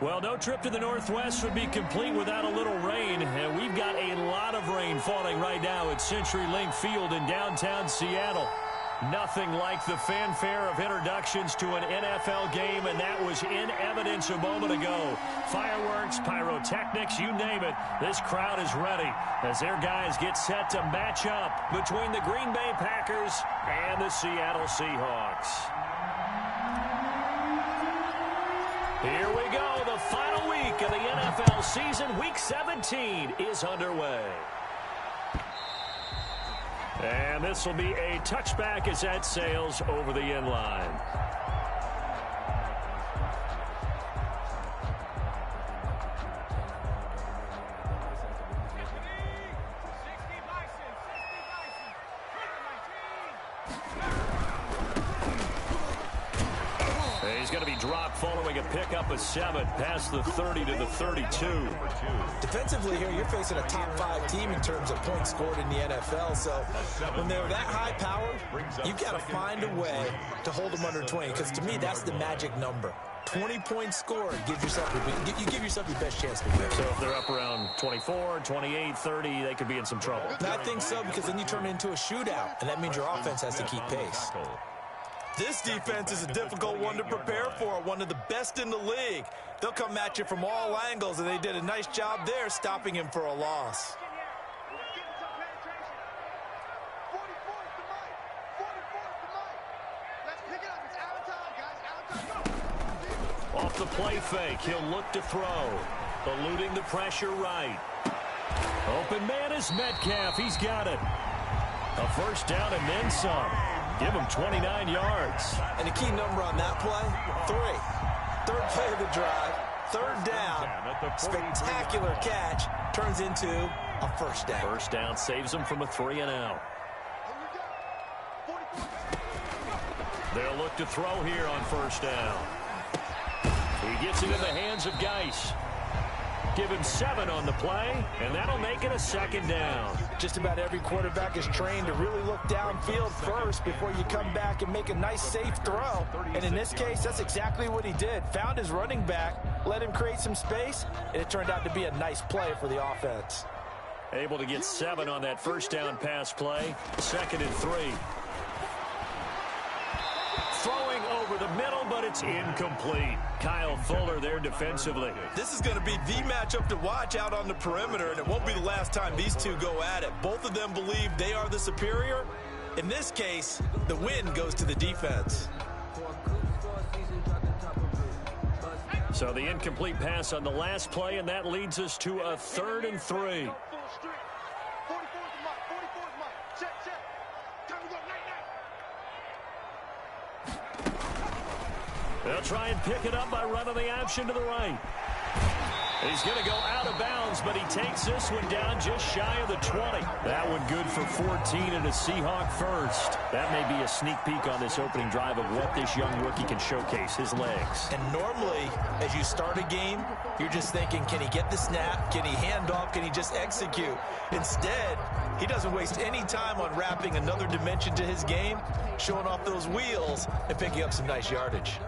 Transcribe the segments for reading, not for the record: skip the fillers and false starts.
Well, no trip to the Northwest would be complete without a little rain, and we've got a lot of rain falling right now at CenturyLink Field in downtown Seattle. Nothing like the fanfare of introductions to an NFL game, and that was in evidence a moment ago. Fireworks, pyrotechnics, you name it, this crowd is ready as their guys get set to match up between the Green Bay Packers and the Seattle Seahawks. Here we go. The final week of the NFL season, Week 17, is underway. And this will be a touchback as that sails over the end line. He's going to be dropped following a pickup of 7 past the 30 to the 32. Defensively here, you're facing a top 5 team in terms of points scored in the NFL. So when they're that high powered, you've got to find a way to hold them under 20. Because to me, that's the magic number. 20 points scored, give yourself your best chance to win. So if they're up around 24, 28, 30, they could be in some trouble. And I think so, because then you turn it into a shootout, and that means your offense has to keep pace. This defense is a difficult one to prepare for, one of the best in the league. They'll come at you from all angles, and they did a nice job there stopping him for a loss. Off the play fake, he'll look to throw. Eluding the pressure right. Open man is Metcalf. He's got it. A first down and then some. Give him 29 yards. And the key number on that play, 3. Third play of the drive, third down. Spectacular catch turns into a first down. First down saves them from a 3-and-out. They'll look to throw here on first down. He gets it in the hands of Geis. Give him 7 on the play, and that'll make it a second down. Just about every quarterback is trained to really look downfield first before you come back and make a nice, safe throw. And in this case, that's exactly what he did. Found his running back, let him create some space, and it turned out to be a nice play for the offense. Able to get 7 on that first down pass play. 2nd and 3. Throwing over the middle, but it's incomplete. Kyle Fuller there defensively. This is going to be the matchup to watch out on the perimeter, and it won't be the last time these two go at it. Both of them believe they are the superior. In this case, the win goes to the defense. So the incomplete pass on the last play, and that leads us to a 3rd and 3. They'll try and pick it up by running the option to the right. He's going to go out of bounds, but he takes this one down just shy of the 20. That one good for 14 and a Seahawk first. That may be a sneak peek on this opening drive of what this young rookie can showcase, his legs. And normally, as you start a game, you're just thinking, can he get the snap? Can he hand off? Can he just execute? Instead, he doesn't waste any time on wrapping another dimension to his game, showing off those wheels, and picking up some nice yardage.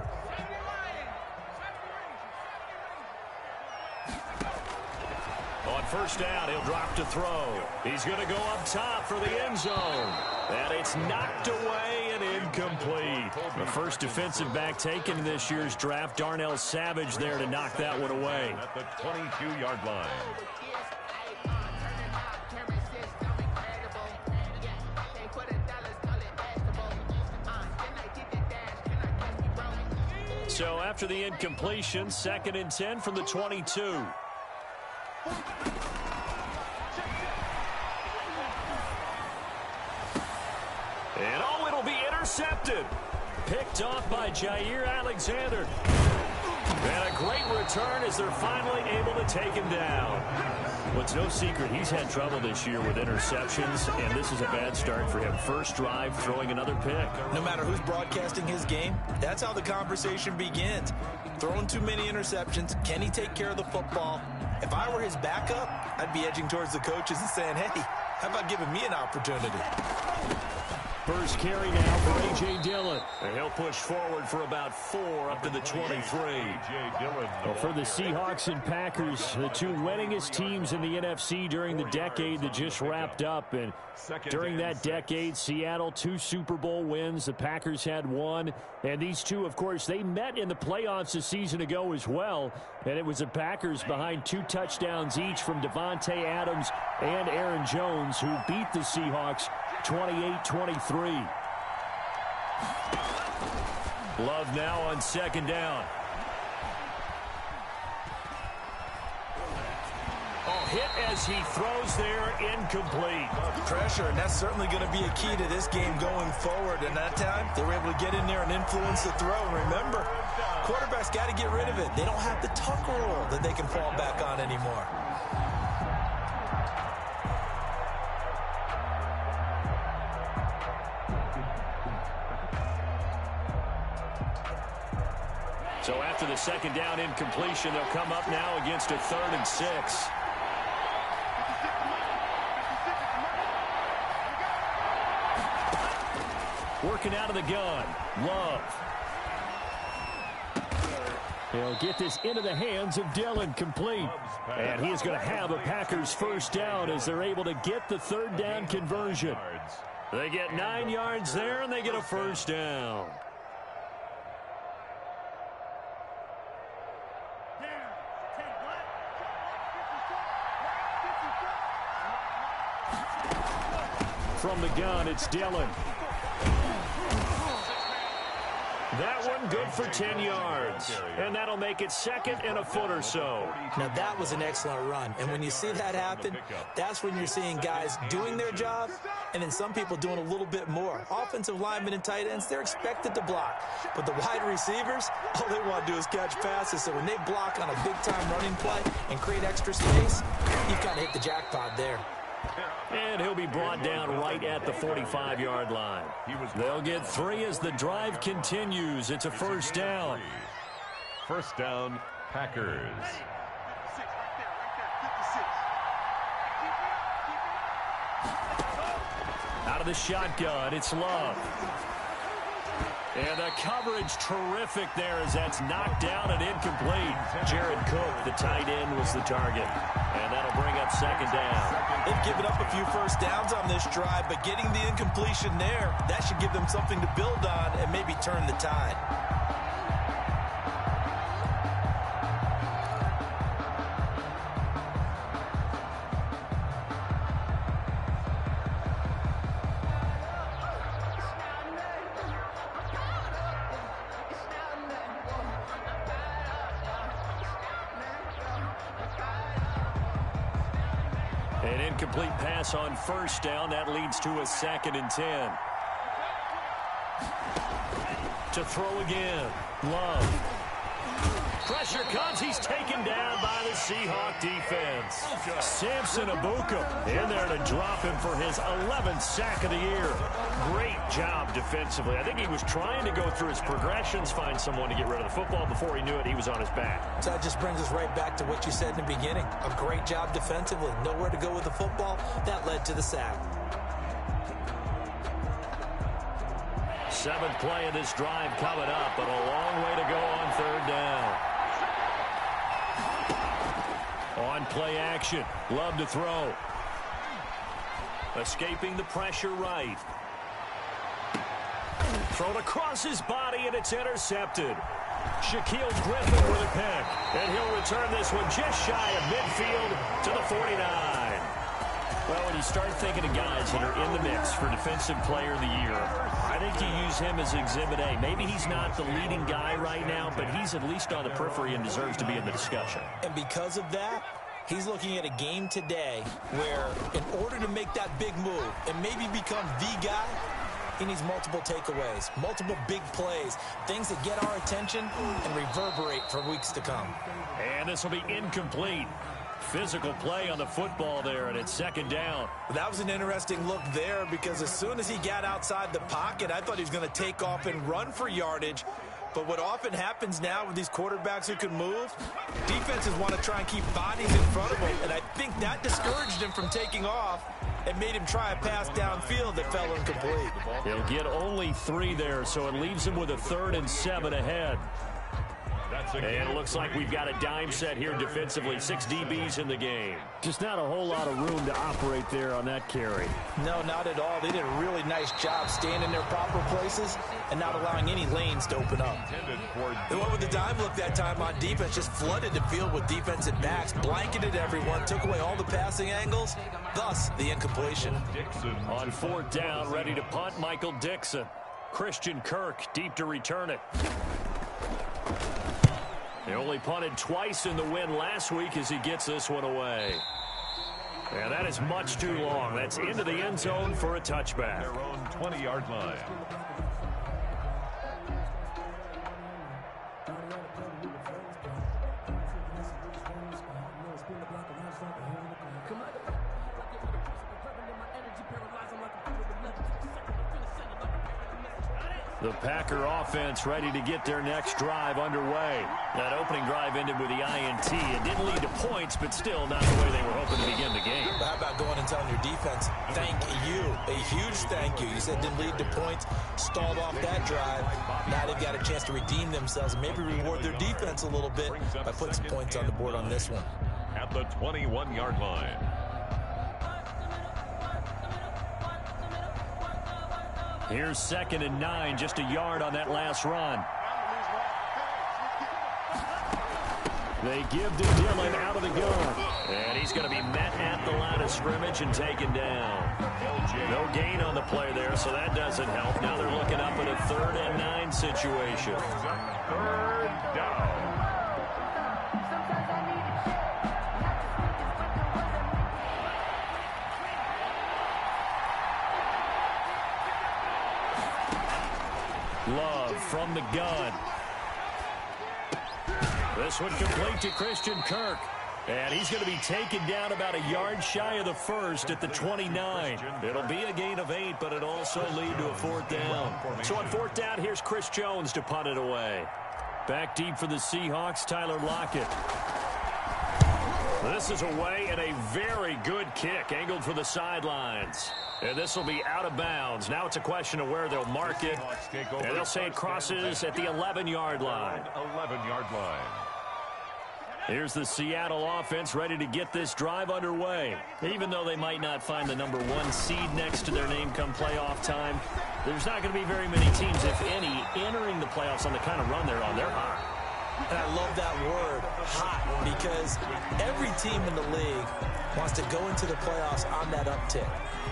On first down, he'll drop to throw. He's going to go up top for the end zone. And it's knocked away and incomplete. The first defensive back taken in this year's draft, Darnell Savage there to knock that one away. At the 22-yard line. So after the incompletion, 2nd and 10 from the 22. And oh, it'll be intercepted. Picked off by Jair Alexander. And a great return as they're finally able to take him down. Well, it's no secret he's had trouble this year with interceptions, and this is a bad start for him. First drive, throwing another pick. No matter who's broadcasting his game, that's how the conversation begins. Throwing too many interceptions, can he take care of the football? If I were his backup, I'd be edging towards the coaches and saying, hey, how about giving me an opportunity? First carry now for A.J. Dillon. And he'll push forward for about 4 up to the 23. Well, for the Seahawks and Packers, the two winningest teams in the NFC during the decade that just wrapped up. And during that decade, Seattle 2 Super Bowl wins. The Packers had 1. And these two, of course, they met in the playoffs a season ago as well. And it was the Packers behind 2 touchdowns each from Devontae Adams and Aaron Jones who beat the Seahawks 28-23. Love now on second down. Hit as he throws there, incomplete. Pressure, and that's certainly going to be a key to this game going forward. And that time, they were able to get in there and influence the throw. And remember, quarterbacks got to get rid of it. They don't have the tuck rule that they can fall back on anymore. So after the second down incompletion, they'll come up now against a 3rd and 6. Working out of the gun. Love. He'll get this into the hands of Dillon, complete. And he is going to have a Packers first down as they're able to get the 3rd down conversion. They get 9 yards there, and they get a first down. From the gun, it's Dillon. That one good for 10 yards. And that'll make it 2nd and a foot or so. Now, that was an excellent run. And when you see that happen, that's when you're seeing guys doing their job and then some people doing a little bit more. Offensive linemen and tight ends, they're expected to block. But the wide receivers, all they want to do is catch passes. So when they block on a big-time running play and create extra space, you've kind of hit the jackpot there. And he'll be brought down right at the 45-yard line. They'll get 3 as the drive continues. It's a first down. First down, Packers. Out of the shotgun, it's Love. And the coverage terrific there as that's knocked down and incomplete. Jared Cook, the tight end, was the target. And that'll bring up second down. They've given up a few first downs on this drive, but getting the incompletion there, that should give them something to build on and maybe turn the tide. An incomplete pass on first down. That leads to a 2nd and 10. To throw again. Love. Pressure comes. He's taken down by the Seahawk defense. Samson Abuka in there to drop him for his 11th sack of the year. Great job defensively. I think he was trying to go through his progressions, find someone to get rid of the football. Before he knew it, he was on his back. So that just brings us right back to what you said in the beginning. A great job defensively. Nowhere to go with the football. That led to the sack. 7th play of this drive coming up, but a long way to go on 3rd down. On play action. Love to throw. Escaping the pressure right. Thrown across his body, and it's intercepted. Shaquille Griffin with a pick. And he'll return this one just shy of midfield to the 49. Well, when you start thinking of guys that are in the mix for Defensive Player of the Year, I think you use him as Exhibit A. Maybe he's not the leading guy right now, but he's at least on the periphery and deserves to be in the discussion. And because of that, he's looking at a game today where in order to make that big move and maybe become the guy, he needs multiple takeaways, multiple big plays, things that get our attention and reverberate for weeks to come. And this will be incomplete. Physical play on the football there, and it's 2nd down. That was an interesting look there because as soon as he got outside the pocket, I thought he was going to take off and run for yardage. But what often happens now with these quarterbacks who can move, defenses want to try and keep bodies in front of them, and I think that discouraged him from taking off and made him try a pass downfield that fell incomplete. He'll get only 3 there, so it leaves him with a 3rd and 7 ahead. And it looks like we've got a dime set here defensively. 6 DBs in the game. Just not a whole lot of room to operate there on that carry. No, not at all. They did a really nice job staying in their proper places and not allowing any lanes to open up. They went with the dime look that time on defense, just flooded the field with defensive backs, blanketed everyone, took away all the passing angles, thus the incompletion. On 4th down, ready to punt, Michael Dixon. Christian Kirk deep to return it. He only punted twice in the win last week as he gets this one away. And that is much too long. That's into the end zone for a touchback. Their own 20-yard line. The Packer offense ready to get their next drive underway. That opening drive ended with the INT. It didn't lead to points, but still not the way they were hoping to begin the game. But how about going and telling your defense, thank you, a huge thank you. You said didn't lead to points, stalled off that drive. Now they've got a chance to redeem themselves and maybe reward their defense a little bit by putting some points on the board on this one. At the 21-yard line. Here's 2nd and 9, just a yard on that last run. They give to Dillon out of the gun. And he's going to be met at the line of scrimmage and taken down. No gain on the play there, so that doesn't help. Now they're looking up at a 3rd and 9 situation. 3rd down. Love from the gun. This one complete to Christian Kirk. And he's going to be taken down about a yard shy of the 1st at the 29. It'll be a gain of 8, but it'll also lead to a 4th down. So on 4th down, here's Chris Jones to punt it away. Back deep for the Seahawks, Tyler Lockett. This is away and a very good kick, angled for the sidelines. And this will be out of bounds. Now it's a question of where they'll mark it. And they'll say it crosses at the 11-yard line. 11-yard line. Here's the Seattle offense ready to get this drive underway. Even though they might not find the number 1 seed next to their name come playoff time, there's not going to be very many teams, if any, entering the playoffs on the kind of run they're on. They're hot. And I love that word, hot, because every team in the league wants to go into the playoffs on that uptick.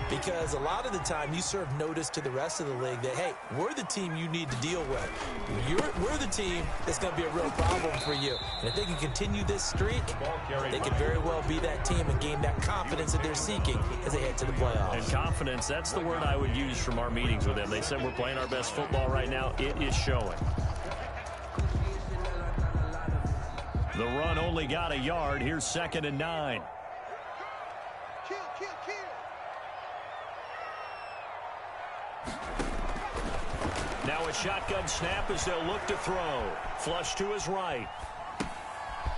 Because a lot of the time you serve notice to the rest of the league that, hey, we're the team you need to deal with. We're the team that's going to be a real problem for you. And if they can continue this streak, they could very well be that team and gain that confidence that they're seeking as they head to the playoffs. And confidence, that's the word I would use from our meetings with them. They said we're playing our best football right now. It is showing. The run only got a yard. Here's 2nd and 9. Now a shotgun snap as they'll look to throw. Flush to his right.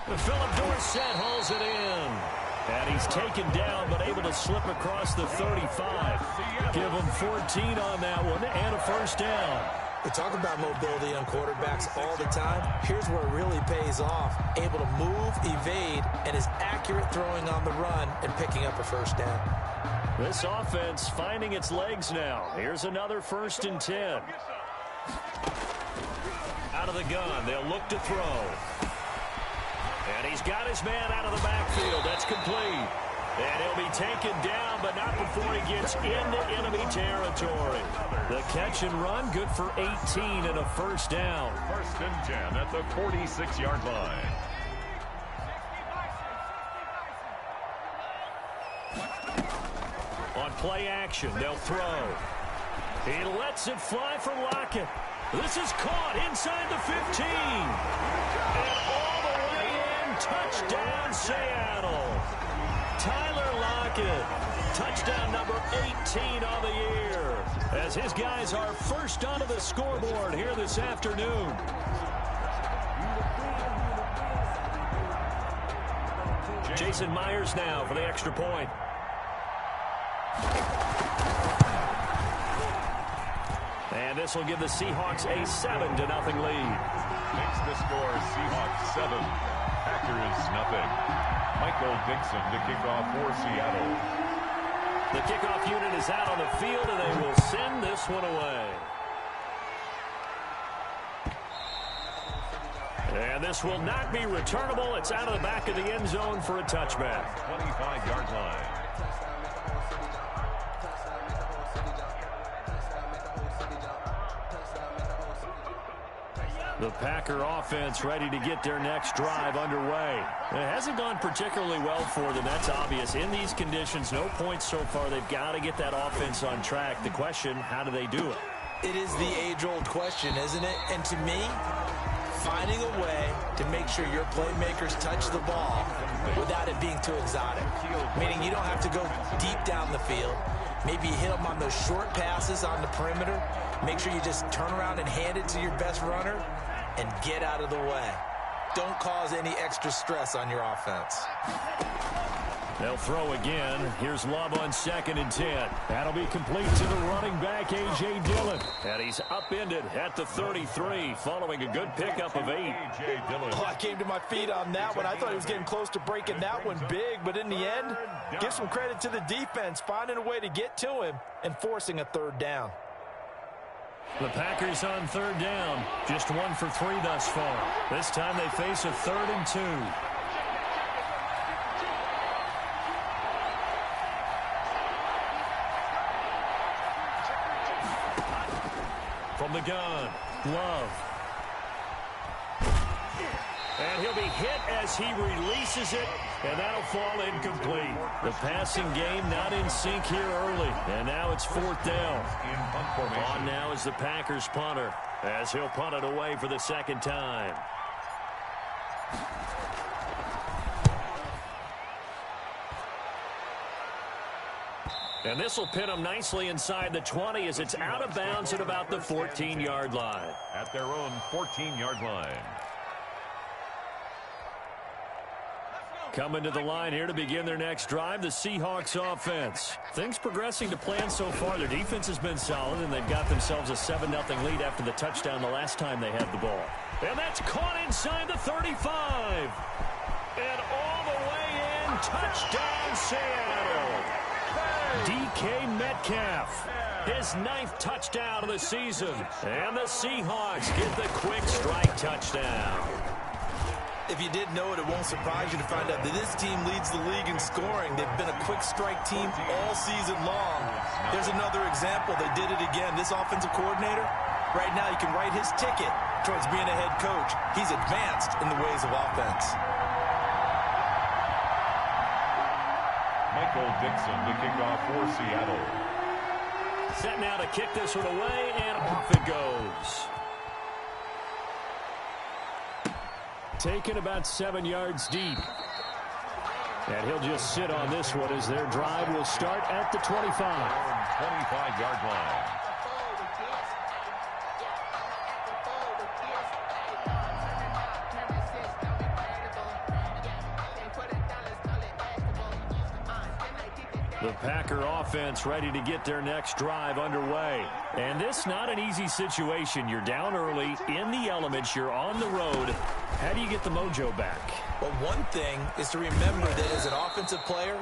Philip Dorsett hauls it in. And he's taken down, but able to slip across the 35. Give him 14 on that one and a 1st down. We talk about mobility on quarterbacks all the time. Here's where it really pays off. Able to move, evade, and is accurate throwing on the run and picking up a 1st down. This offense finding its legs now. Here's another 1st and 10. Out of the gun, they'll look to throw. And he's got his man out of the backfield. That's complete. And he'll be taken down, but not before he gets into enemy territory. The catch and run, good for 18 and a 1st down. 1st and 10 at the 46-yard line. On play action, they'll throw. He lets it fly for Lockett. This is caught inside the 15. And all the way in touchdown, Seattle. Tyler Lockett, touchdown number 18 on the year, as his guys are first onto the scoreboard here this afternoon. Jason Myers now for the extra point. And this will give the Seahawks a 7-0 lead. Makes the score Seahawks 7, Packers nothing. Michael Dixon to kick off for Seattle. The kickoff unit is out on the field, and they will send this one away. And this will not be returnable. It's out of the back of the end zone for a touchback. 25-yard line. The Packer offense ready to get their next drive underway. It hasn't gone particularly well for them. That's obvious. In these conditions, no points so far. They've got to get that offense on track. The question, how do they do it? It is the age-old question, isn't it? And to me, finding a way to make sure your playmakers touch the ball without it being too exotic. Meaning you don't have to go deep down the field. Maybe you hit them on those short passes on the perimeter. Make sure you just turn around and hand it to your best runner and get out of the way. Don't cause any extra stress on your offense. They'll throw again. Here's Love on 2nd and 10. That'll be complete to the running back, A.J. Dillon. And he's upended at the 33, following a good pickup of 8. A.J. Dillon. Oh, I came to my feet on that one. I thought he was getting close to breaking that one big, but in the end, give some credit to the defense, finding a way to get to him and forcing a 3rd down. The Packers on 3rd down. Just 1 for 3 thus far. This time they face a 3rd and 2. From the gun, Love. And he'll be hit as he releases it, and that'll fall incomplete. The passing game not in sync here early, and now it's 4th down. On now is the Packers punter, as he'll punt it away for the 2nd time. And this will pin them nicely inside the 20 as it's out of bounds at about the 14-yard line. At their own 14-yard line. Coming to the line here to begin their next drive, the Seahawks offense. Things progressing to plan so far. Their defense has been solid, and they've got themselves a 7-0 lead after the touchdown the last time they had the ball. And that's caught inside the 35. And all the way in, touchdown Seattle. DK Metcalf, his 9th touchdown of the season. And the Seahawks get the quick strike touchdown. If you didn't know it, it won't surprise you to find out that this team leads the league in scoring. They've been a quick strike team all season long. There's another example. They did it again. This offensive coordinator, right now, you can write his ticket towards being a head coach. He's advanced in the ways of offense. Michael Dixon to kick off for Seattle. Set now to kick this one away, and off it goes. Taken about 7 yards deep. And he'll just sit on this one as their drive will start at the 25. 25-yard line. The Packer offense ready to get their next drive underway. And this not an easy situation. You're down early, in the elements, you're on the road. How do you get the mojo back? Well, one thing is to remember that as an offensive player,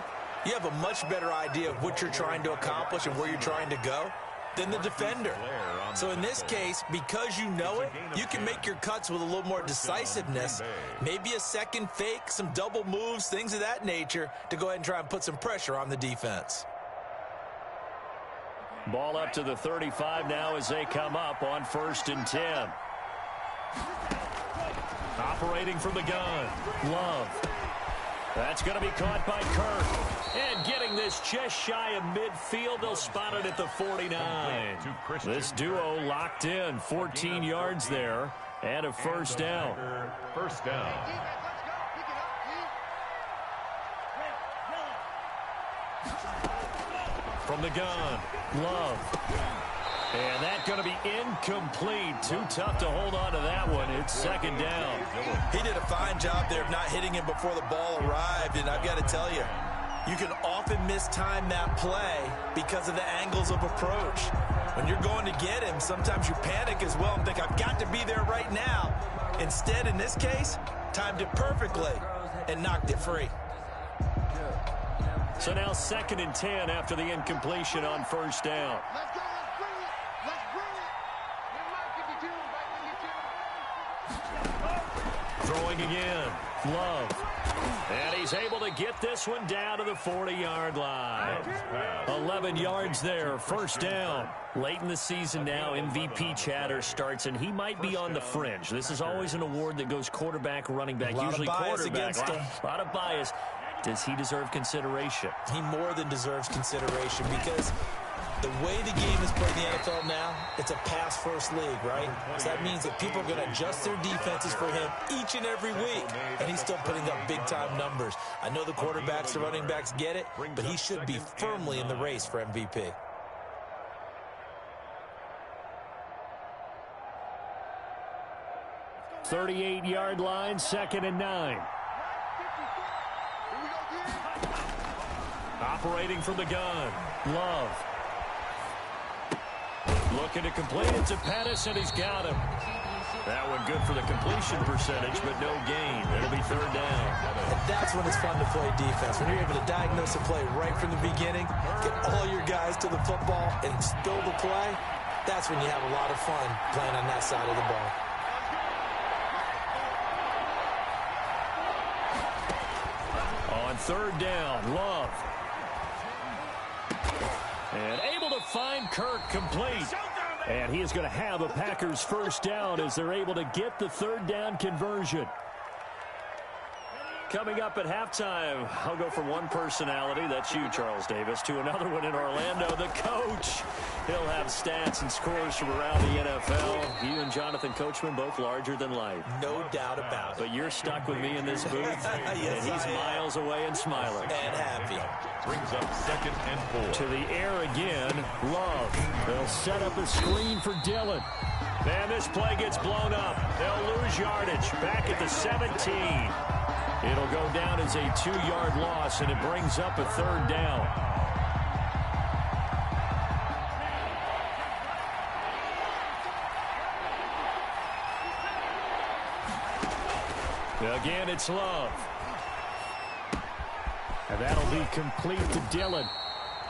you have a much better idea of what you're trying to accomplish and where you're trying to go than the defender. So in this case, because you know it, you can make your cuts with a little more decisiveness. Maybe a second fake, some double moves, things of that nature to go ahead and try and put some pressure on the defense. Ball up to the 35 now as they come up on 1st and 10. Operating from the gun, Love. That's going to be caught by Kirk. And getting this just shy of midfield, they'll spot it at the 49. This duo locked in, 14 yards there, and a 1st down. 1st down. From the gun, Love. And that's going to be incomplete. Too tough to hold on to that one. It's second down. He did a fine job there of not hitting him before the ball arrived. And I've got to tell you, you can often mistime that play because of the angles of approach. When you're going to get him, sometimes you panic as well and think, I've got to be there right now. Instead, in this case, timed it perfectly and knocked it free. So now 2nd and 10 after the incompletion on first down. Throwing again, Love. And he's able to get this one down to the 40-yard line. 11 yards there, first down. Late in the season now, MVP chatter starts, and he might be on the fringe. This is always an award that goes quarterback, running back, usually quarterback. A lot of bias. Does he deserve consideration? He more than deserves consideration because the way the game is played in the NFL now, it's a pass-first league, right? So that means that people are going to adjust their defenses for him each and every week, and he's still putting up big-time numbers. I know the quarterbacks, the running backs get it, but he should be firmly in the race for MVP. .38-yard line, 2nd and 9. Operating from the gun, Love. Looking to complete it to Pettis, and he's got him. That one good for the completion percentage, but no gain. It'll be 3rd down. And that's when it's fun to play defense. When you're able to diagnose a play right from the beginning, get all your guys to the football, and spill the play, that's when you have a lot of fun playing on that side of the ball. On 3rd down, Love. And able to find Kirk complete. And he is going to have a Packers first down as they're able to get the 3rd down conversion. Coming up at halftime, I'll go from one personality, that's you, Charles Davis, to another one in Orlando, the coach. He'll have stats and scores from around the NFL. You and Jonathan Coachman both larger than life. No doubt about it. But you're stuck with me in this booth, yes, and he's miles away and smiling. And happy. Brings up 2nd and 4. To the air again, Love. They'll set up a screen for Dillon. And this play gets blown up. They'll lose yardage. Back at the 17. It'll go down as a 2-yard loss, and it brings up a 3rd down. Again, it's Love. And that'll be complete to Dillon.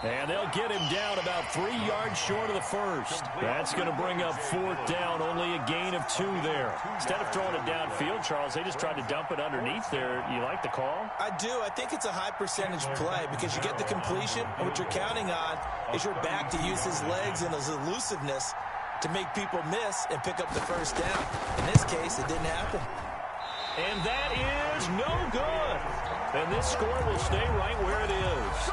And they'll get him down about 3 yards short of the first. That's going to bring up 4th down, only a gain of 2 there. Instead of throwing it downfield, Charles, they just tried to dump it underneath there. You like the call? I do. I think it's a high percentage play because you get the completion, and what you're counting on is your back to use his legs and his elusiveness to make people miss and pick up the first down. In this case, it didn't happen. And that is no good. And this score will stay right where it is.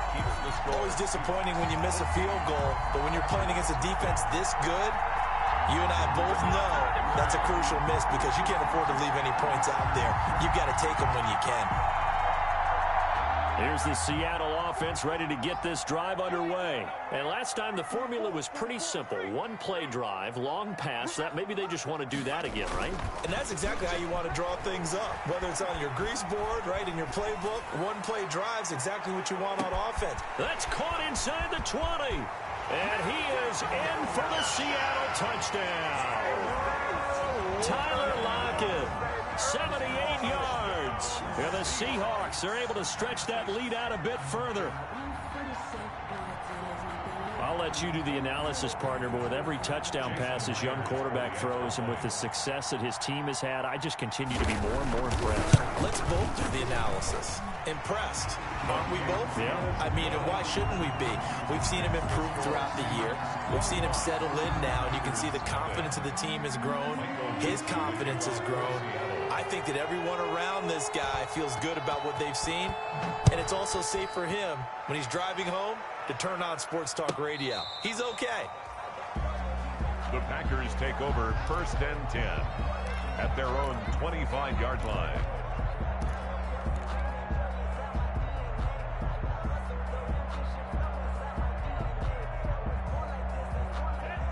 Always disappointing when you miss a field goal, but when you're playing against a defense this good, you and I both know that's a crucial miss because you can't afford to leave any points out there. You've got to take them when you can. Here's the Seattle offense ready to get this drive underway. And last time the formula was pretty simple. 1-play drive, long pass. That maybe they just want to do that again, right? And that's exactly how you want to draw things up. Whether it's on your grease board, right, in your playbook, 1-play drive's exactly what you want on offense. That's caught inside the 20. And he is in for the Seattle touchdown. Tyler Lockett, 78 yards. And the Seahawks are able to stretch that lead out a bit further. I'll let you do the analysis, partner, but with every touchdown pass his young quarterback throws and with the success that his team has had, I just continue to be more and more impressed. Let's both do the analysis. Impressed. Aren't we both? Yeah. I mean, and why shouldn't we be? We've seen him improve throughout the year. We've seen him settle in now, and you can see the confidence of the team has grown. His confidence has grown. I think that everyone around this guy feels good about what they've seen, and it's also safe for him when he's driving home to turn on Sports Talk Radio. He's okay. The Packers take over 1st and 10 at their own 25-yard line.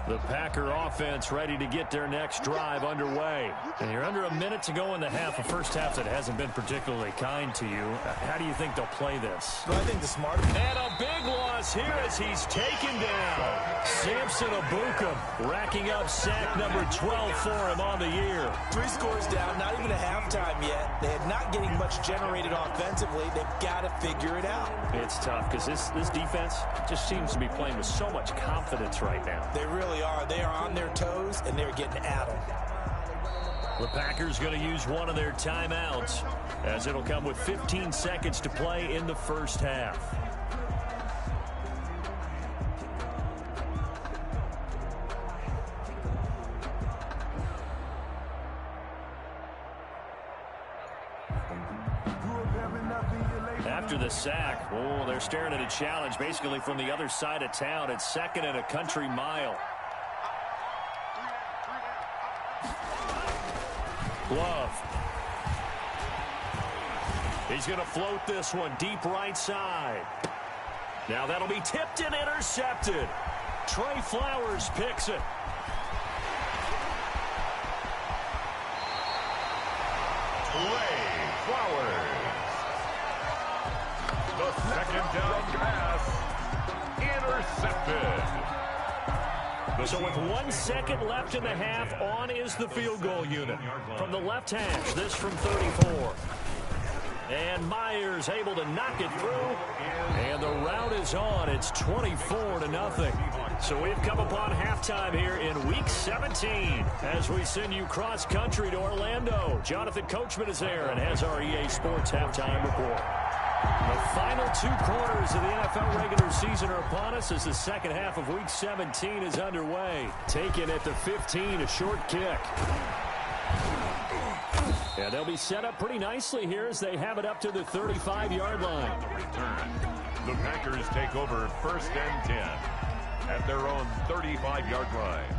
The Packer offense ready to get their next drive underway. And you're under a minute to go in the half, a first half that hasn't been particularly kind to you. How do you think they'll play this? Well, I think the smart... And a big loss here as he's taken down. Samson Abuka racking up sack number 12 for him on the year. 3 scores down, not even a halftime yet. They're not getting much generated offensively. They've got to figure it out. It's tough because this defense just seems to be playing with so much confidence right now. They really are. They are on their toes, and they're getting at them. The Packers going to use one of their timeouts as it'll come with 15 seconds to play in the first half. After the sack, oh, they're staring at a challenge basically from the other side of town. It's 2nd and a country mile. Love. He's going to float this one deep right side. Now that'll be tipped and intercepted. Trey Flowers picks it. Trey Flowers. The 2nd down pass intercepted. So with 1 second left in the half, on is the field goal unit. From the left hash, this from 34. And Myers able to knock it through. And the route is on. It's 24-0. So we've come upon halftime here in Week 17 as we send you cross-country to Orlando. Jonathan Coachman is there and has our EA Sports halftime report. The final 2 quarters of the NFL regular season are upon us as the second half of Week 17 is underway. Taken at the 15, a short kick. Yeah, they'll be set up pretty nicely here as they have it up to the 35-yard line. The Packers take over 1st and 10 at their own 35-yard line.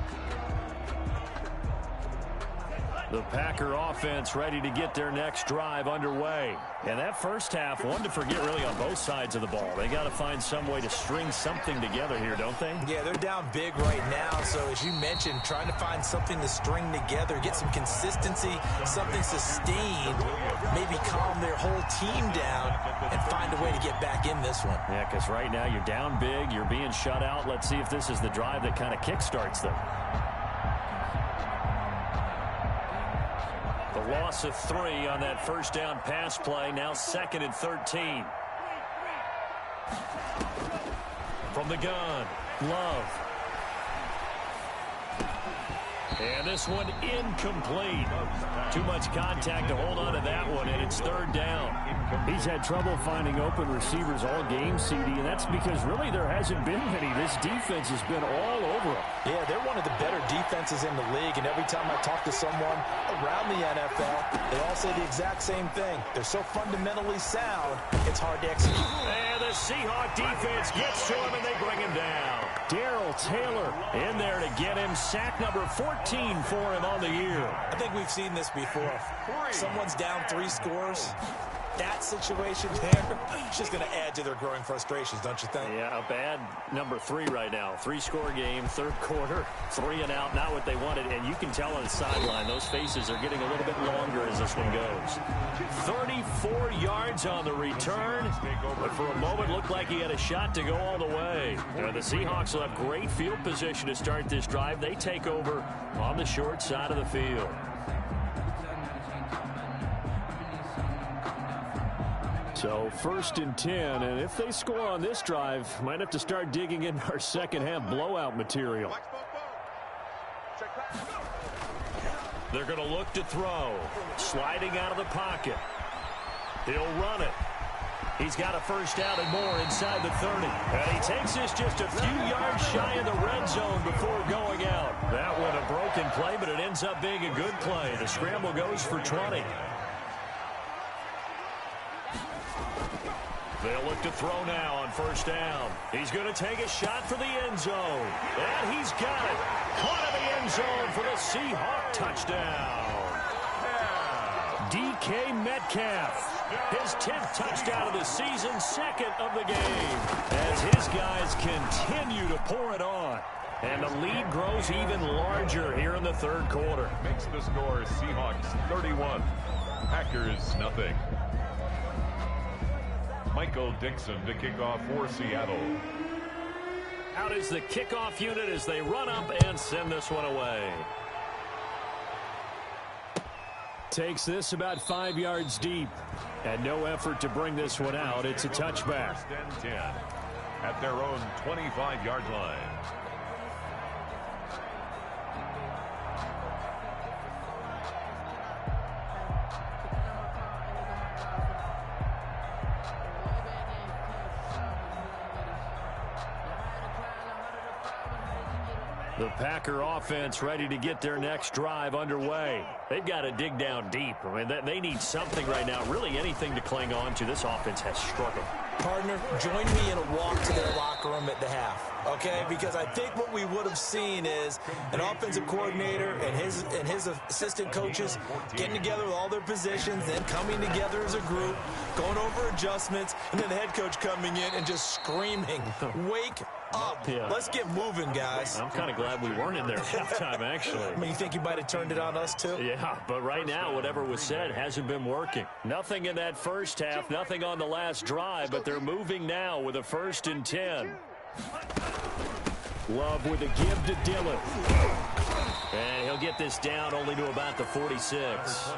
The Packer offense ready to get their next drive underway. And that first half, one to forget really on both sides of the ball. They got to find some way to string something together here, don't they? Yeah, they're down big right now. So as you mentioned, trying to find something to string together, get some consistency, something sustained, maybe calm their whole team down and find a way to get back in this one. Yeah, because right now you're down big, you're being shut out. Let's see if this is the drive that kind of kickstarts them. Loss of 3 on that first down pass play. Now 2nd and 13. From the gun, Love. And this one incomplete. Too much contact to hold on to that one, and it's 3rd down. He's had trouble finding open receivers all game, CD, and that's because really there hasn't been many. This defense has been all over him. Yeah, they're one of the better defenses in the league, and every time I talk to someone around the NFL, they all say the exact same thing. They're so fundamentally sound, it's hard to execute. And the Seahawk defense gets to him, and they bring him down. Darrell Taylor in there to get him. Sack number 14 for him on the year. I think we've seen this before. Someone's down 3 scores. That situation there, it's just going to add to their growing frustrations, don't you think? Yeah, a bad number 3 right now. 3-score game, 3rd quarter, 3 and out, not what they wanted. And you can tell on the sideline, those faces are getting a little bit longer as this one goes. 34 yards on the return, but for a moment looked like he had a shot to go all the way. The Seahawks will have great field position to start this drive. They take over on the short side of the field. So 1st and 10, and if they score on this drive, might have to start digging in our second half blowout material. They're going to look to throw. Sliding out of the pocket. He'll run it. He's got a first down and more inside the 30. And he takes this just a few yards shy of the red zone before going out. That one a broken play, but it ends up being a good play. The scramble goes for 20. They'll look to throw now on first down. He's going to take a shot for the end zone. And he's got it. Caught in the end zone for the Seahawk touchdown. DK Metcalf. His 10th touchdown of the season, 2nd of the game. As his guys continue to pour it on. And the lead grows even larger here in the third quarter. Makes the score Seahawks 31, Packers nothing. Michael Dixon to kick off for Seattle. Out is the kickoff unit as they run up and send this one away. Takes this about 5 yards deep. And no effort to bring this one out. It's a touchback. First and 10 at their own 25-yard line. The Packer offense ready to get their next drive underway. They've got to dig down deep. I mean, they need something right now, really anything to cling on to. This offense has struggled. Partner, join me in a walk to their locker room at the half, okay? Because I think what we would have seen is an offensive coordinator and his assistant coaches getting together with all their positions, then coming together as a group, going over adjustments, and then the head coach coming in and just screaming, wake up. Yeah. Let's get moving, guys. I'm kind of glad we weren't in there at halftime, actually. I mean, you think you might have turned it on us, too? Yeah, but right now, whatever was said hasn't been working. Nothing in that first half, nothing on the last drive, but they're moving now with a 1st and 10. Love with a give to Dillon. And he'll get this down only to about the 46.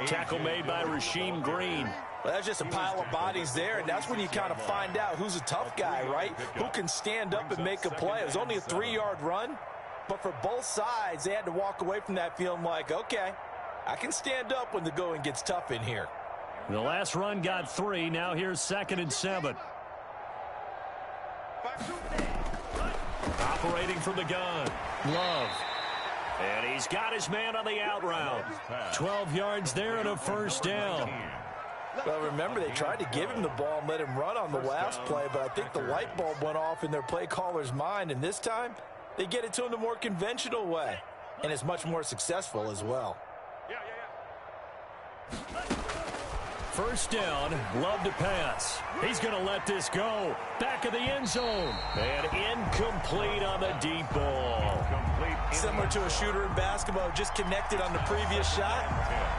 Tackle made by Rasheem Green. Well, that's just a pile of bodies there, and that's when you kind of find out who's a tough guy, right? Who can stand up and make a play. It was only a 3-yard run, but for both sides, they had to walk away from that feeling like, okay, I can stand up when the going gets tough in here. The last run got 3. Now here's 2nd and 7. Operating from the gun. Love. And he's got his man on the out route. 12 yards there and a 1st down. Well, remember, they tried to give him the ball and let him run on the last play, but I think the light bulb went off in their play caller's mind, and this time they get it to him the more conventional way, and it's much more successful as well. 1st down, Love to pass. He's going to let this go. Back of the end zone. And incomplete on the deep ball. Similar to a shooter in basketball, just connected on the previous shot.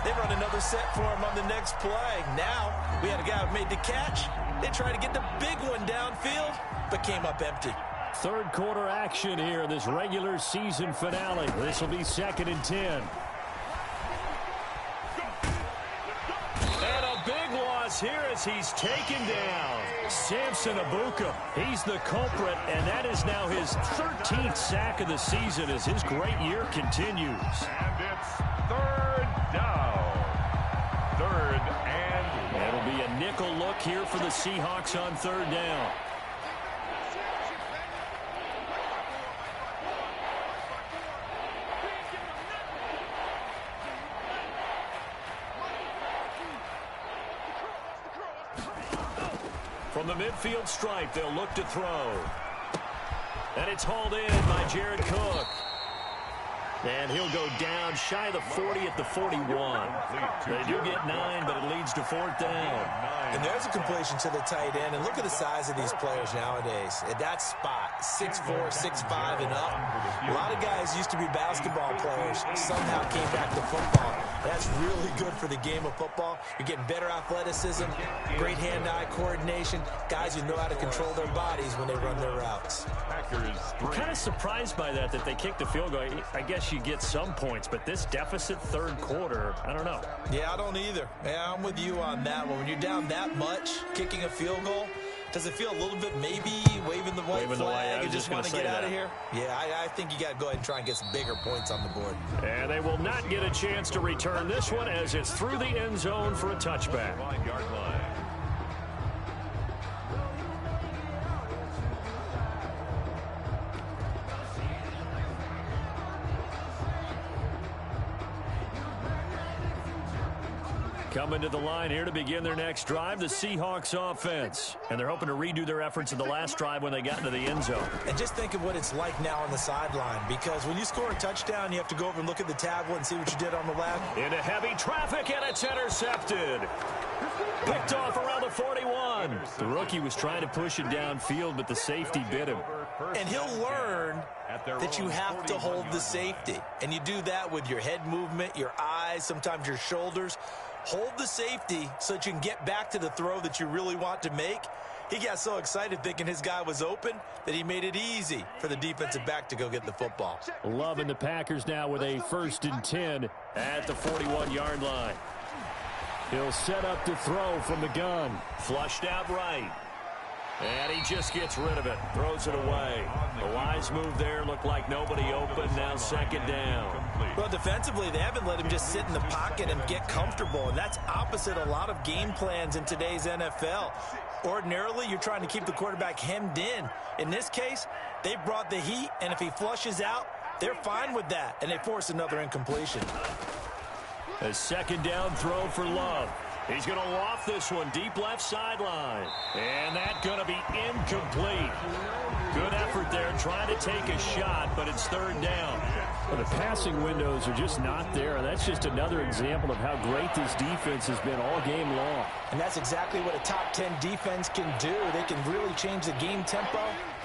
They run another set for him on the next play. Now, we had a guy who made the catch. They tried to get the big one downfield, but came up empty. Third quarter action here in this regular season finale. This will be 2nd and 10. Here as he's taken down. Samson Abuka. He's the culprit, and that is now his 13th sack of the season as his great year continues. And it's 3rd down. 3rd and 1. It'll be a nickel look here for the Seahawks on 3rd down. From the midfield stripe, they'll look to throw. And it's hauled in by Jared Cook. And he'll go down shy of the 40 at the 41. They do get 9, but it leads to 4th down. And there's a completion to the tight end. And look at the size of these players nowadays. At that spot, 6'4", 6'5", and up. A lot of guys used to be basketball players. Somehow came back to football. That's really good for the game of football. You're getting better athleticism, great hand-eye coordination, guys who know how to control their bodies when they run their routes. I'm kind of surprised by that they kicked the field goal. I guess you get some points, but this deficit 3rd quarter, I don't know. Yeah, I don't either. Yeah, I'm with you on that one. When you're down that much, kicking a field goal, does it feel a little bit maybe waving the white flag and just want to get out of here? Yeah, I think you got to go ahead and try and get some bigger points on the board. And they will not get a chance to return this one as it's through the end zone for a touchback. 5-yard line. Coming to the line here to begin their next drive, the Seahawks offense. And they're hoping to redo their efforts in the last drive when they got into the end zone. And just think of what it's like now on the sideline, because when you score a touchdown, you have to go over and look at the tablet and see what you did on the left. Into heavy traffic, and it's intercepted. Picked off around the 41. The rookie was trying to push it downfield, but the safety bit him. And he'll learn that you have to hold the safety. And you do that with your head movement, your eyes, sometimes your shoulders. Hold the safety so that you can get back to the throw that you really want to make. He got so excited thinking his guy was open that he made it easy for the defensive back to go get the football. Loving the Packers now with a 1st and 10 at the 41-yard line. He'll set up to throw from the gun. Flushed out right. And he just gets rid of it. Throws it away. The wise move there. Looked like nobody open. Now 2nd down. Well, defensively, they haven't let him just sit in the pocket and get comfortable. And that's opposite a lot of game plans in today's NFL. Ordinarily, you're trying to keep the quarterback hemmed in. In this case, they brought the heat, and if he flushes out, they're fine with that, and they force another incompletion. A 2nd down throw for Love. He's going to loft this one deep left sideline. And that's going to be incomplete. Good effort there trying to take a shot, but it's 3rd down. Well, the passing windows are just not there. That's just another example of how great this defense has been all game long. And that's exactly what a top 10 defense can do. They can really change the game tempo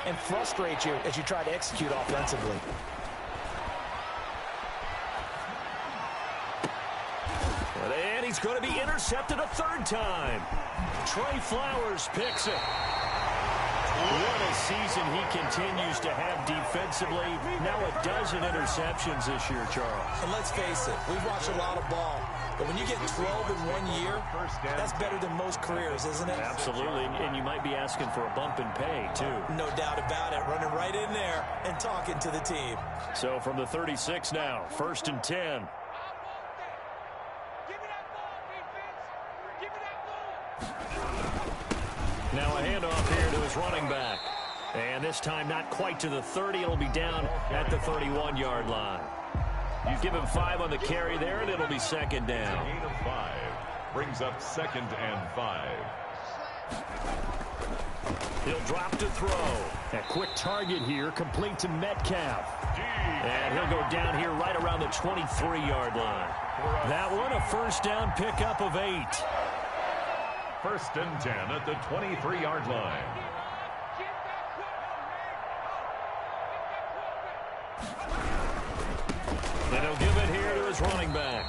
and frustrate you as you try to execute offensively. And he's going to be intercepted a 3rd time. Trey Flowers picks it. What a season he continues to have defensively. Now 12 interceptions this year, Charles. And let's face it, we've watched a lot of ball. But when you get 12 in 1 year, that's better than most careers, isn't it? Absolutely, and you might be asking for a bump in pay, too. No doubt about it. Running right in there and talking to the team. So from the 36 now, 1st and 10. Now a handoff here to his running back. And this time not quite to the 30. It'll be down at the 31-yard line. You give him 5 on the carry there, and it'll be 2nd down. Gain of 5 brings up 2nd and 5. He'll drop to throw. A quick target here, complete to Metcalf. And he'll go down here right around the 23-yard line. That one, a 1st down pickup of 8. 1st and 10 at the 23-yard line. And he'll give it here to his running back.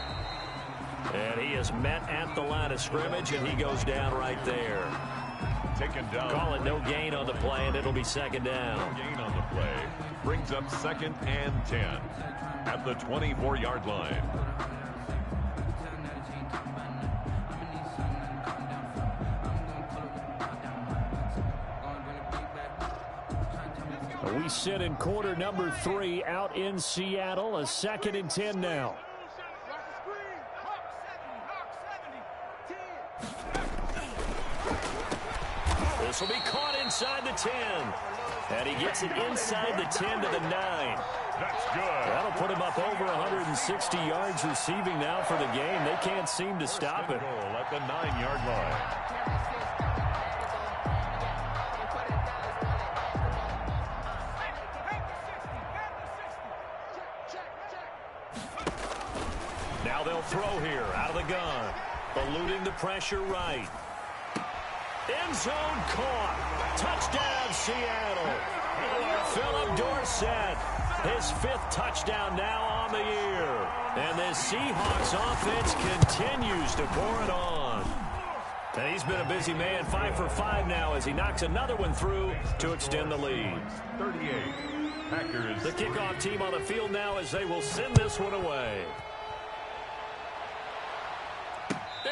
And he is met at the line of scrimmage, and he goes down right there. Taken down. Call it no gain on the play, and it'll be 2nd down. No gain on the play. Brings up 2nd and 10 at the 24-yard line. We sit in quarter number 3 out in Seattle. A 2nd and 10 now. This will be caught inside the 10. And he gets it inside the 10 to the 9. That's good. That'll put him up over 160 yards receiving now for the game. They can't seem to stop it. Goal at the 9-yard line. Now they'll throw here out of the gun. Eluding the pressure right. End zone caught. Touchdown, Seattle. Philip Dorsett, his 5th touchdown now on the year. And this Seahawks offense continues to pour it on. And he's been a busy man, 5 for 5 now as he knocks another one through to extend the lead. 38. Packers. The kickoff team on the field now as they will send this one away.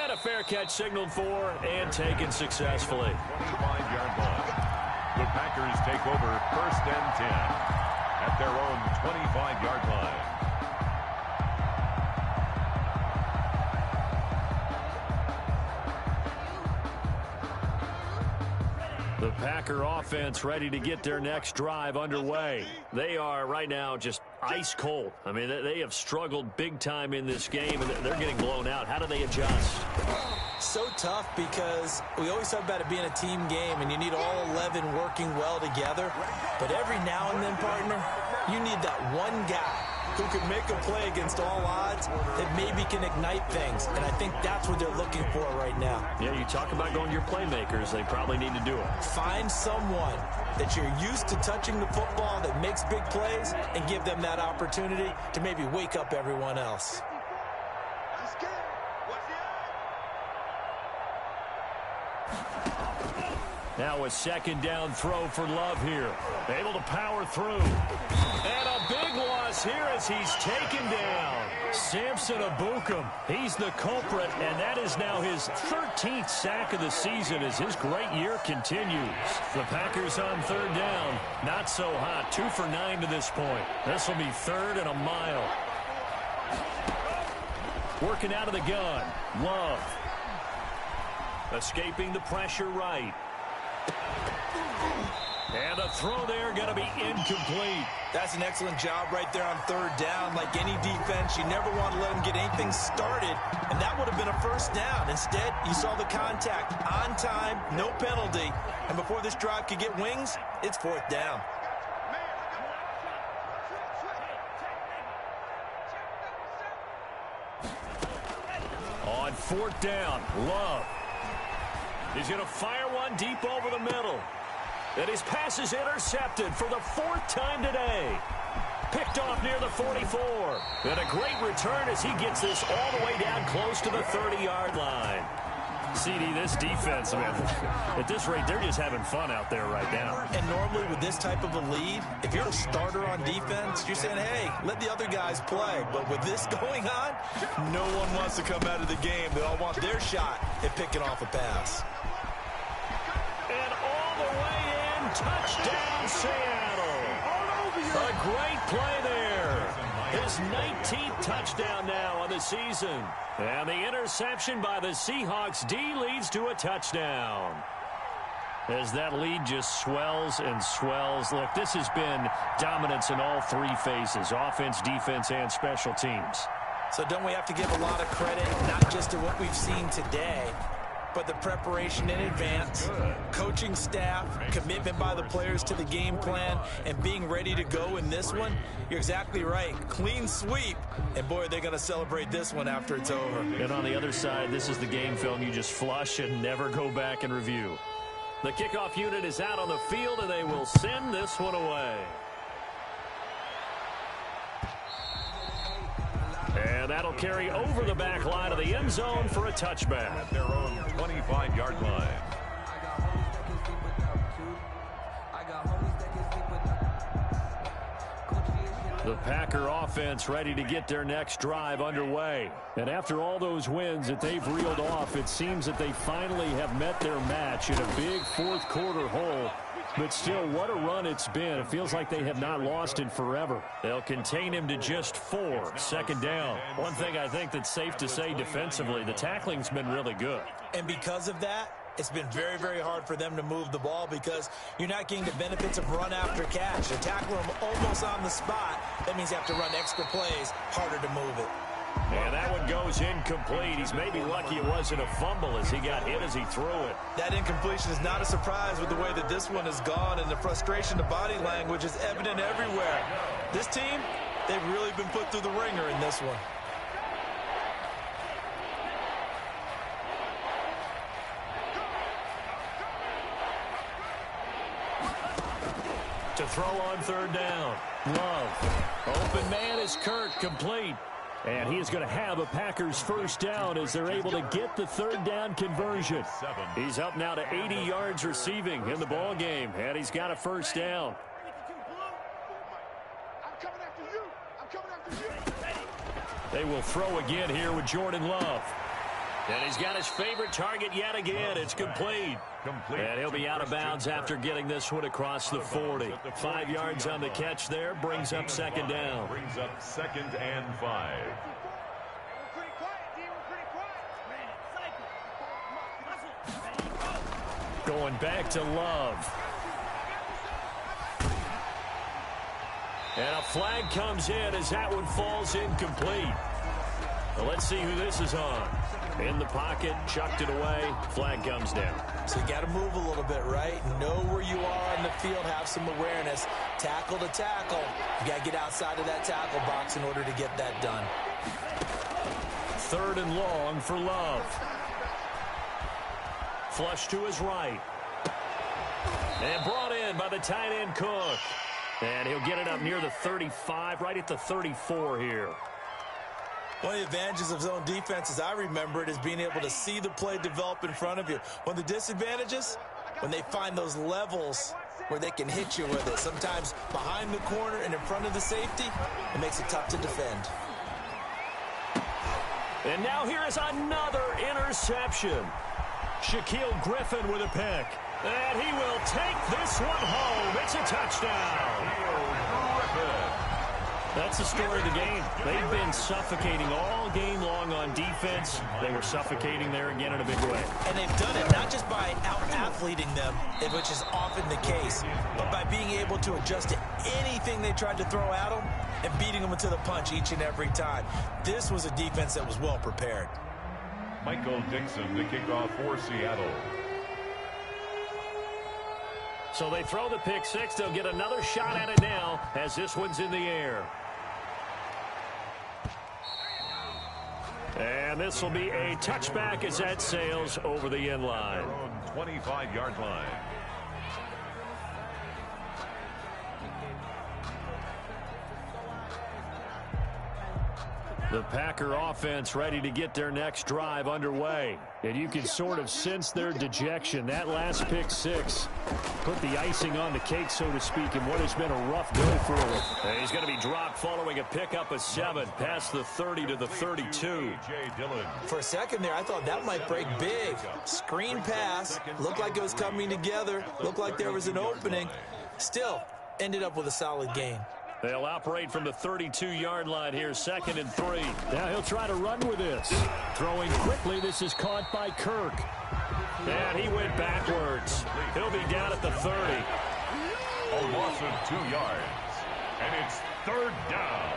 And a fair catch signaled for and taken successfully. 25-yard line. The Packers take over 1st and 10 at their own 25-yard line. The Packer offense ready to get their next drive underway. They are right now just ice cold. I mean, they have struggled big time in this game, and they're getting blown out. How do they adjust? So tough because we always talk about it being a team game, and you need all 11 working well together. But every now and then, partner, you need that one guy who can make a play against all odds that maybe can ignite things. And I think that's what they're looking for right now. Yeah, you talk about going to your playmakers. They probably need to do it. Find someone that you're used to touching the football that makes big plays and give them that opportunity to maybe wake up everyone else. Now a second down throw for Love here. Able to power through. And a big loss here as he's taken down. Samson Abukum, he's the culprit, and that is now his 13th sack of the season as his great year continues. The Packers on third down. Not so hot. 2 for 9 to this point. This will be 3rd and a mile. Working out of the gun. Love. Escaping the pressure right. And a throw there going to be incomplete. That's an excellent job right there on third down. Like any defense, you never want to let them get anything started, and that would have been a first down. Instead, you saw the contact on time, no penalty, and before this drive could get wings, it's 4th down. On 4th down, Love. He's going to fire one deep over the middle. And his pass is intercepted for the 4th time today. Picked off near the 44. And a great return as he gets this all the way down close to the 30-yard line. CD, this defense, man, at this rate, they're just having fun out there right now. And normally with this type of a lead, if you're a starter on defense, you're saying, hey, let the other guys play. But with this going on, no one wants to come out of the game. They all want their shot at picking off a pass. And all the way in, touchdown Seattle. A great play there. His 19th touchdown now on the season. And the interception by the Seahawks D leads to a touchdown. As that lead just swells and swells. Look, this has been dominance in all 3 phases, offense, defense, and special teams. So don't we have to give a lot of credit, not just to what we've seen today, but the preparation in advance, coaching staff, commitment by the players to the game plan, and being ready to go in this one? You're exactly right. Clean sweep. And, boy, they're going to celebrate this one after it's over. And on the other side, this is the game film you just flush and never go back and review. The kickoff unit is out on the field, and they will send this one away. And that'll carry over the back line of the end zone for a touchback. At their own 25-yard line. The Packer offense ready to get their next drive underway. And after all those wins that they've reeled off, it seems that they finally have met their match in a big 4th quarter hole. But still, what a run it's been. It feels like they have not lost in forever. They'll contain him to just 4. 2nd down. One thing I think that's safe to say defensively, the tackling's been really good. And because of that, it's been very, very hard for them to move the ball because you're not getting the benefits of run after catch. They tackle them almost on the spot. That means you have to run extra plays, harder to move it. And that one goes incomplete. He's maybe lucky it wasn't a fumble as he got hit as he threw it. That incompletion is not a surprise with the way that this one has gone, and the frustration to body language is evident everywhere. This team, they've really been put through the ringer in this one. To throw on 3rd down. Love. Open man is Kirk, complete. And he is going to have a Packers 1st down as they're able to get the 3rd down conversion. He's up now to 80 yards receiving in the ball game, and he's got a 1st down. They will throw again here with Jordan Love. And he's got his favorite target yet again. It's complete. And he'll be out of bounds after getting this one across the 40. 5 yards on the catch there. Brings up 2nd down. Brings up 2nd and 5. Going back to Love. And a flag comes in as that one falls incomplete. Well, let's see who this is on. In the pocket, chucked it away, flag comes down. So you got to move a little bit, right? Know where you are on the field, have some awareness. Tackle to tackle. You got to get outside of that tackle box in order to get that done. 3rd and long for Love. Flush to his right. And brought in by the tight end Cook. And he'll get it up near the 35, right at the 34 here. One of the advantages of zone defense, as I remember it, is being able to see the play develop in front of you. One of the disadvantages, when they find those levels where they can hit you with it. Sometimes behind the corner and in front of the safety, it makes it tough to defend. And now here is another interception. Shaquille Griffin with a pick. And he will take this one home. It's a touchdown. That's the story of the game. They've been suffocating all game long on defense. They were suffocating there again in a big way. And they've done it not just by out-athleting them, which is often the case, but by being able to adjust to anything they tried to throw at them and beating them into the punch each and every time. This was a defense that was well prepared. Michael Dixon, the kickoff for Seattle. So they throw the pick six. They'll get another shot at it now as this one's in the air. And this will be a touchback as that sails over the end line. 25-yard line. The Packer offense ready to get their next drive underway. And you can sort of sense their dejection. That last pick six put the icing on the cake, so to speak, in what has been a rough go for him. And he's going to be dropped following a pickup of 7 past the 30 to the 32. For a second there, I thought that might break big. Screen pass. Looked like it was coming together. Looked like there was an opening. Still ended up with a solid gain. They'll operate from the 32-yard line here, 2nd and 3. Now he'll try to run with this. Throwing quickly, this is caught by Kirk. And he went backwards. He'll be down at the 30. A loss of 2 yards. And it's 3rd down.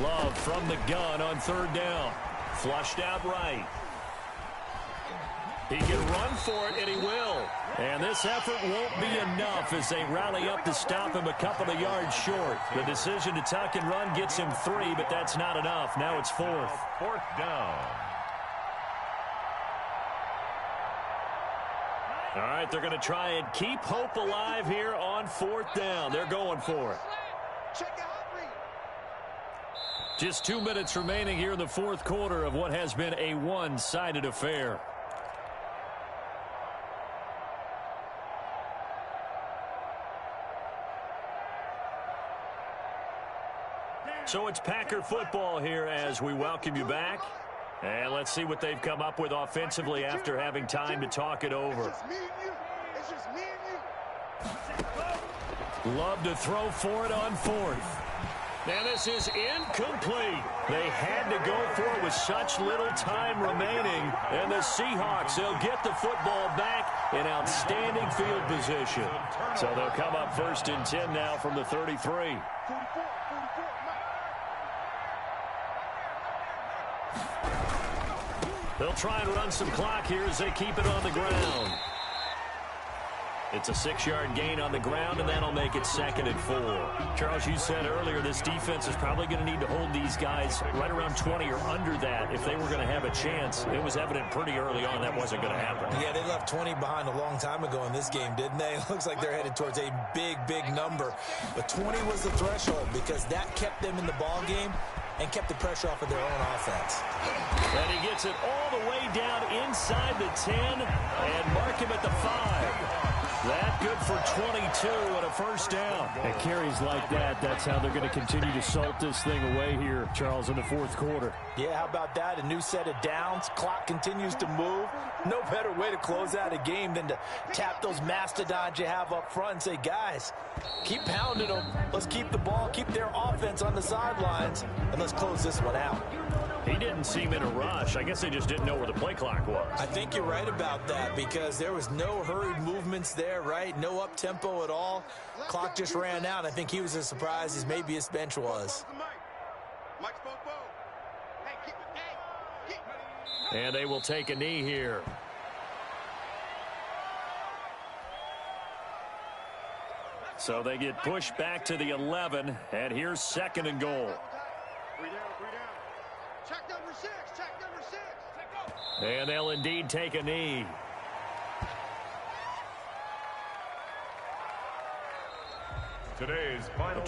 Love from the gun on 3rd down. Flushed out right. He can run for it, and he will. And this effort won't be enough as they rally up to stop him a couple of yards short. The decision to tuck and run gets him 3, but that's not enough. Now it's 4th. 4th down. All right, they're going to try and keep hope alive here on 4th down. They're going for it. Just 2 minutes remaining here in the 4th quarter of what has been a one-sided affair. So it's Packer football here as we welcome you back. And let's see what they've come up with offensively after having time to talk it over. Love to throw for it on 4th. And this is incomplete. They had to go for it with such little time remaining. And the Seahawks, they'll get the football back in outstanding field position. So they'll come up 1st and 10 now from the 33. They'll try and run some clock here as they keep it on the ground. It's a 6-yard gain on the ground, and that'll make it 2nd and 4. Charles, you said earlier this defense is probably going to need to hold these guys right around 20 or under that if they were going to have a chance. It was evident pretty early on that wasn't going to happen. Yeah, they left 20 behind a long time ago in this game, didn't they? It looks like they're headed towards a big, big number. But 20 was the threshold because that kept them in the ball game and kept the pressure off of their own offense. And he gets it all the way down inside the 10 and mark him at the 5. That good for 22 and a 1st down. And carries like that, that's how they're going to continue to salt this thing away here, Charles, in the 4th quarter. Yeah, how about that? A new set of downs. Clock continues to move. No better way to close out a game than to tap those mastodons you have up front and say, guys, keep pounding them. Let's keep the ball, keep their offense on the sidelines, and let's close this one out. He didn't seem in a rush. I guess they just didn't know where the play clock was. I think you're right about that because there was no hurried movements there, right? No up-tempo at all. Clock just ran out. I think he was as surprised as maybe his bench was. And they will take a knee here. So they get pushed back to the 11, and here's 2nd and goal. 3 down. Check number 6. And they'll indeed take a knee. Today's final